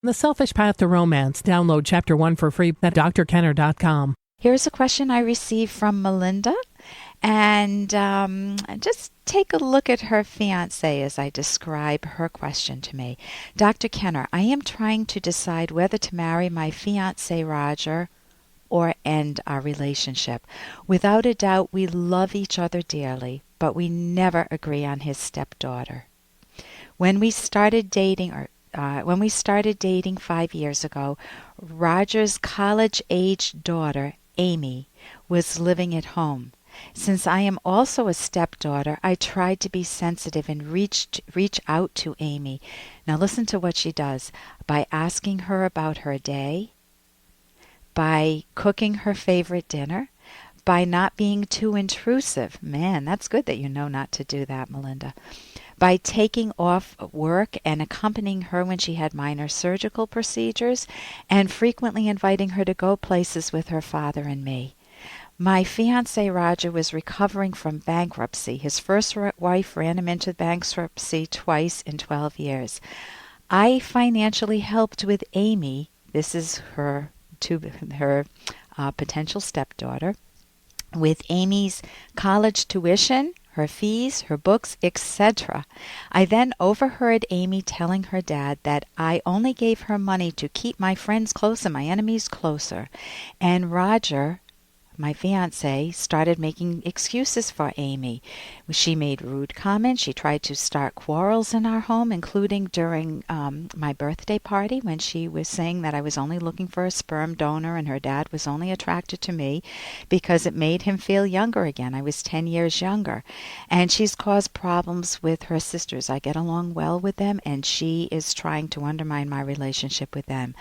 The Selfish Path to Romance. Download Chapter 1 for free at drkenner.com. Here's a question I received from Melinda. And just take a look at her fiancé as I describe her question to me. Dr. Kenner, I am trying to decide whether to marry my fiancé Roger or end our relationship. Without a doubt, we love each other dearly, but we never agree on his stepdaughter. When we started dating 5 years ago, Roger's college-aged daughter, Amy, was living at home. Since I am also a stepdaughter, I tried to be sensitive and reach out to Amy. Now listen to what she does. By asking her about her day, by cooking her favorite dinner, by not being too intrusive. Man, that's good that you know not to do that, Melinda. By taking off work and accompanying her when she had minor surgical procedures, and frequently inviting her to go places with her father and me. My fiancé Roger was recovering from bankruptcy. His first wife ran him into bankruptcy twice in 12 years. I financially helped with Amy, this is her potential stepdaughter, with Amy's college tuition, her fees, her books, etc. I then overheard Amy telling her dad that I only gave her money to keep my friends close and my enemies closer. And Roger, my fiancé, started making excuses for Amy. She made rude comments. She tried to start quarrels in our home, including during my birthday party when she was saying that I was only looking for a sperm donor and her dad was only attracted to me because it made him feel younger again. I was 10 years younger. And she's caused problems with her sisters. I get along well with them, and she is trying to undermine my relationship with them.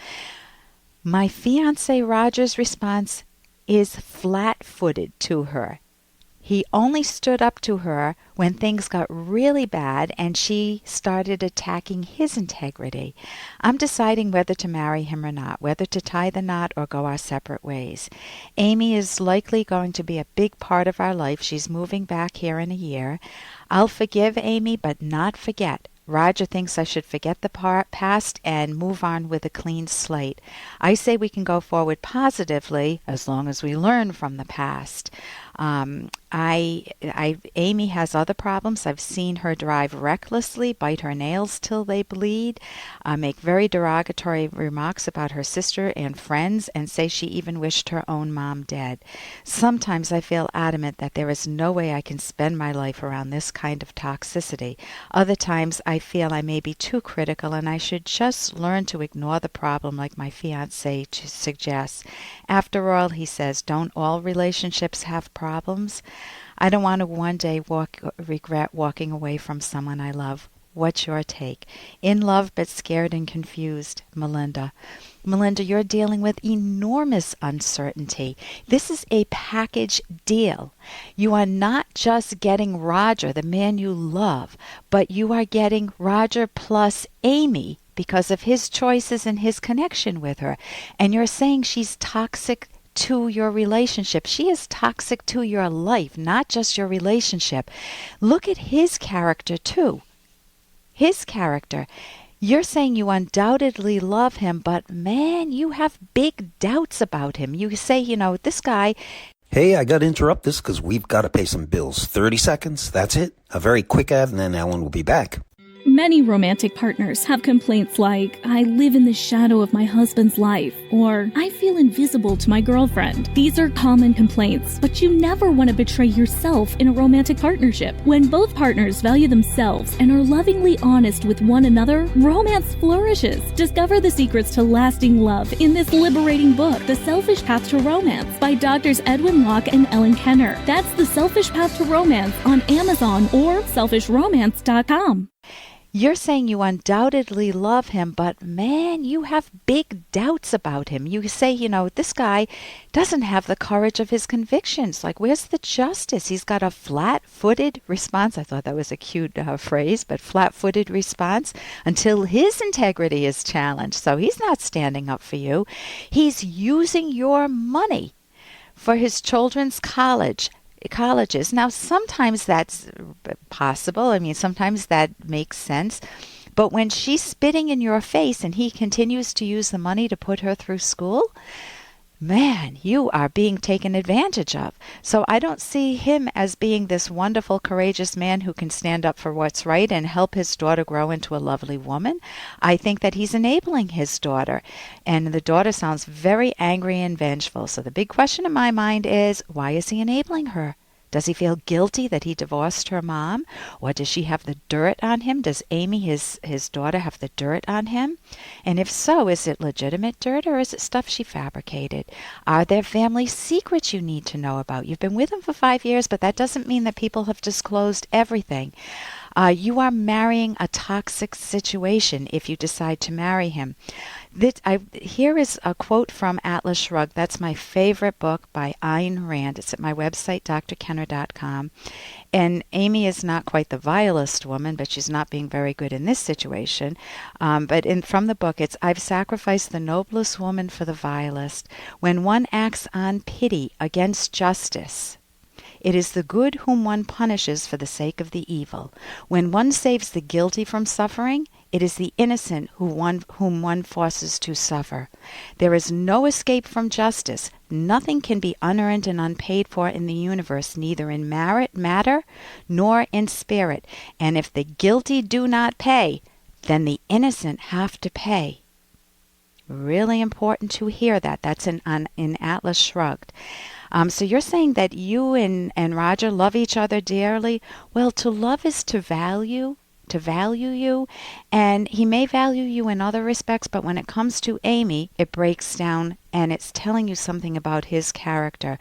My fiancé Roger's response is flat-footed to her. He only stood up to her when things got really bad and she started attacking his integrity. I'm deciding whether to marry him or not, whether to tie the knot or go our separate ways. Amy is likely going to be a big part of our life. She's moving back here in a year. I'll forgive Amy, but not forget. Roger thinks I should forget the past and move on with a clean slate. I say we can go forward positively as long as we learn from the past. Amy has other problems. I've seen her drive recklessly, bite her nails till they bleed, make very derogatory remarks about her sister and friends, and say she even wished her own mom dead. Sometimes I feel adamant that there is no way I can spend my life around this kind of toxicity. Other times I feel I may be too critical and I should just learn to ignore the problem like my fiancé suggests. After all, he says, don't all relationships have problems? I don't want to one day regret walking away from someone I love. What's your take? In love but scared and confused, Melinda. Melinda, you're dealing with enormous uncertainty. This is a package deal. You are not just getting Roger, the man you love, but you are getting Roger plus Amy because of his choices and his connection with her. And you're saying she's toxic to your relationship. She is toxic to your life, not just your relationship. Look at his character too. His character. You're saying you undoubtedly love him, but man, you have big doubts about him. You say, this guy. Hey, I got to interrupt this because we've got to pay some bills. 30 seconds, that's it. A very quick ad, and then Ellen will be back. Many romantic partners have complaints like, I live in the shadow of my husband's life, or I feel invisible to my girlfriend. These are common complaints, but you never want to betray yourself in a romantic partnership. When both partners value themselves and are lovingly honest with one another, romance flourishes. Discover the secrets to lasting love in this liberating book, The Selfish Path to Romance, by Drs. Edwin Locke and Ellen Kenner. That's The Selfish Path to Romance on Amazon or selfishromance.com. You're saying you undoubtedly love him, but man, you have big doubts about him. You say, this guy doesn't have the courage of his convictions. Like, where's the justice? He's got a flat-footed response. I thought that was a cute phrase, but flat-footed response until his integrity is challenged. So he's not standing up for you. He's using your money for his children's colleges. Now, sometimes that's possible. I mean, sometimes that makes sense. But when she's spitting in your face and he continues to use the money to put her through school, man, you are being taken advantage of. So I don't see him as being this wonderful, courageous man who can stand up for what's right and help his daughter grow into a lovely woman. I think that he's enabling his daughter. And the daughter sounds very angry and vengeful. So the big question in my mind is, why is he enabling her? Does he feel guilty that he divorced her mom? Or does she have the dirt on him? Does Amy, his daughter, have the dirt on him? And if so, is it legitimate dirt or is it stuff she fabricated? Are there family secrets you need to know about? You've been with him for 5 years, but that doesn't mean that people have disclosed everything. You are marrying a toxic situation if you decide to marry him. Here is a quote from Atlas Shrugged. That's my favorite book by Ayn Rand. It's at my website, drkenner.com. And Amy is not quite the vilest woman, but she's not being very good in this situation. From the book, it's, I've sacrificed the noblest woman for the vilest. When one acts on pity against justice, it is the good whom one punishes for the sake of the evil. When one saves the guilty from suffering, it is the innocent whom one forces to suffer. There is no escape from justice. Nothing can be unearned and unpaid for in the universe, neither in matter nor in spirit. And if the guilty do not pay, then the innocent have to pay. Really important to hear that. That's in Atlas Shrugged. So you're saying that you and Roger love each other dearly. Well, to love is to value you, and he may value you in other respects, but when it comes to Amy, it breaks down and it's telling you something about his character.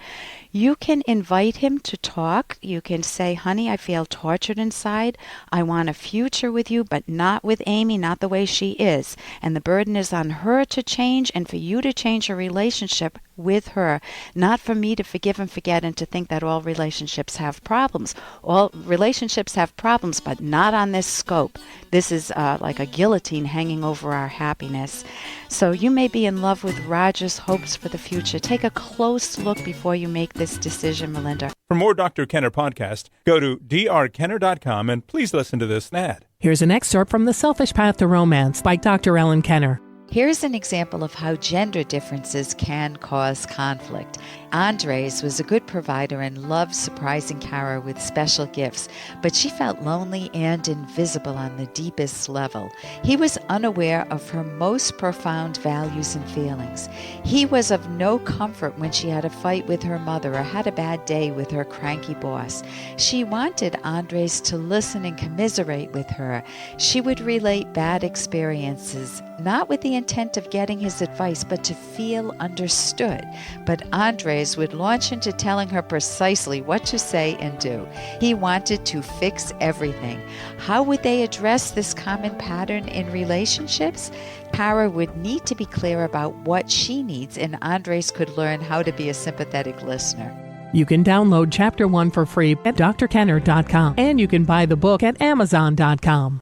You can invite him to talk. You can say, honey, I feel tortured inside. I want a future with you, but not with Amy, not the way she is. And the burden is on her to change and for you to change your relationship with her, not for me to forgive and forget and to think that all relationships have problems. All relationships have problems, but not on this scope. This is like a guillotine hanging over our happiness. So you may be in love with Roger's hopes for the future. Take a close look before you make this decision, Melinda. For more Dr. Kenner podcast, go to drkenner.com and please listen to this ad. Here's an excerpt from The Selfish Path to Romance by Dr. Ellen Kenner. Here's an example of how gender differences can cause conflict. Andres was a good provider and loved surprising Kara with special gifts, but she felt lonely and invisible on the deepest level. He was unaware of her most profound values and feelings. He was of no comfort when she had a fight with her mother or had a bad day with her cranky boss. She wanted Andres to listen and commiserate with her. She would relate bad experiences, not with the intent of getting his advice, but to feel understood. But Andres would launch into telling her precisely what to say and do. He wanted to fix everything. How would they address this common pattern in relationships? Kara would need to be clear about what she needs, and Andres could learn how to be a sympathetic listener. You can download Chapter 1 for free at drkenner.com, and you can buy the book at amazon.com.